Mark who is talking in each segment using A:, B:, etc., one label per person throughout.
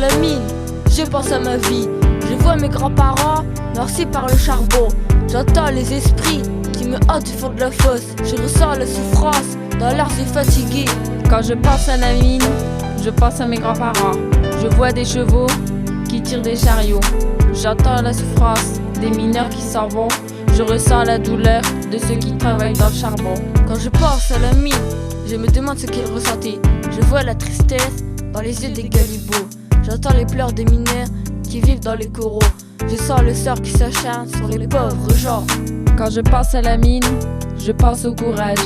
A: la mine, je pense à ma vie. Je vois mes grands-parents noircis par le charbon. J'entends les esprits qui me hantent du fond de la fosse. Je ressens la souffrance dans leurs yeux fatigués.
B: Quand je pense à la mine, je pense à mes grands-parents. Je vois des chevaux qui tirent des chariots. J'entends la souffrance des mineurs qui s'en vont. Je ressens la douleur de ceux qui travaillent dans le charbon.
A: Quand je pense à la mine, je me demande ce qu'ils ressentaient. Je vois la tristesse dans les yeux des galibots. J'entends les pleurs des mineurs qui vivent dans les coraux. Je sens le sort qui s'acharne sur les pauvres gens.
B: Quand je pense à la mine, je pense au courage,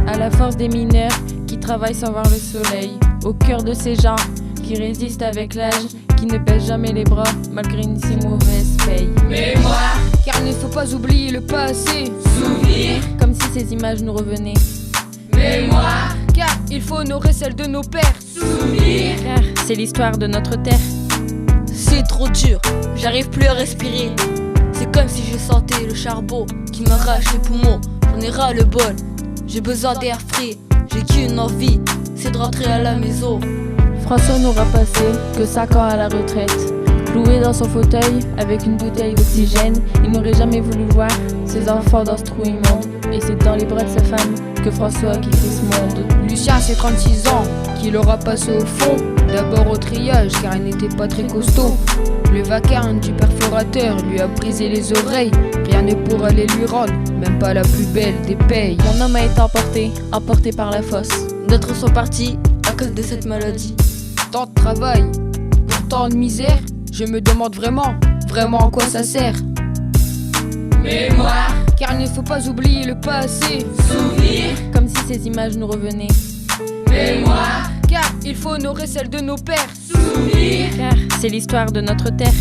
B: à la force des mineurs qui travaillent sans voir le soleil, au cœur de ces gens qui résistent avec l'âge, qui ne baissent jamais les bras malgré une si mauvaise paye.
C: Mémoire, car il ne faut pas oublier le passé. Souvenir,
B: comme si ces images nous revenaient.
C: Mémoire, car il faut honorer celle de nos pères. Souvenir,
B: Car c'est l'histoire de notre terre.
A: C'est trop dur, j'arrive plus à respirer. C'est comme si je sentais le charbon qui m'arrache les poumons. J'en ai ras le bol, j'ai besoin d'air frais. J'ai qu'une envie, c'est de rentrer à la maison.
B: François n'aura passé que 5 ans à la retraite. Cloué dans son fauteuil avec une bouteille d'oxygène, il n'aurait jamais voulu voir ses enfants dans ce trou immonde. Et c'est dans les bras de sa femme que François a quitté ce monde.
C: Lucien, c'est 36 ans qu'il aura passé au fond. D'abord au triage car il n'était pas très costaud. Le vacarme du perforateur lui a brisé les oreilles. Rien ne pourra les lui rendre, même pas la plus belle des payes.
B: Mon homme a été emporté par la fosse.
A: D'autres sont partis à cause de cette maladie.
C: Tant de travail, pour tant de misère, je me demande vraiment à quoi ça sert. Mémoire, car il ne faut pas oublier le passé. Souvenir,
B: comme si ces images nous revenaient.
C: mémoire, car il faut honorer celle de nos pères. Souvenir,
B: Car c'est l'histoire de notre terre.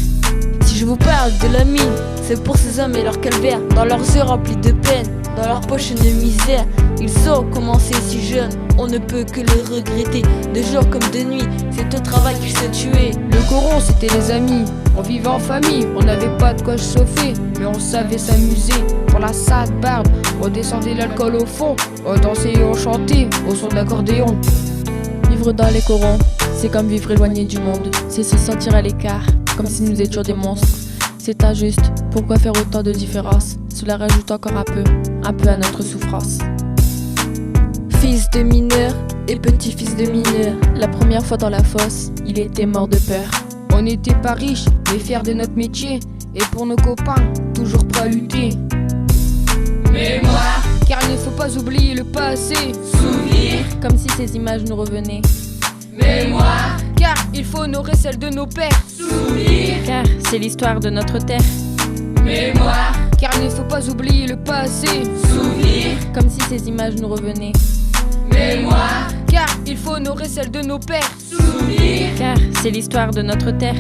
A: Si je vous parle de la mine, c'est pour ces hommes et leur calvaire. Dans leurs yeux remplis de peine, dans leurs poches de misère. Ils ont commencé si jeunes, on ne peut que le regretter. De jour comme de nuit, c'est au travail qu'ils se tuaient.
C: le coron c'était les amis. On vivait en famille, on n'avait pas de quoi se chauffer, mais on savait s'amuser. Pour la sale barbe, on descendait l'alcool au fond. On dansait et on chantait au son de l'accordéon.
B: Vivre dans les corons, c'est comme vivre éloigné du monde. C'est se sentir à l'écart, comme si nous étions des monstres. C'est injuste, pourquoi faire autant de différence? Cela rajoute encore un peu à notre souffrance.
A: Fils de mineur et petit-fils de mineur.
B: La première fois dans la fosse, il était mort de peur.
C: On n'était pas riches, mais fiers de notre métier. Et pour nos copains, toujours prêts à lutter. Mémoire, car il ne faut pas oublier le passé. Souvenir,
B: Comme si ces images nous revenaient.
C: mémoire, car il faut honorer celle de nos pères. Souvenir,
B: Car c'est l'histoire de notre terre.
C: mémoire, car il ne faut pas oublier le passé. Souvenir,
B: Comme si ces images nous revenaient.
C: mémoire, car il faut honorer celle de nos pères. Souvenir,
B: Car c'est l'histoire de notre terre.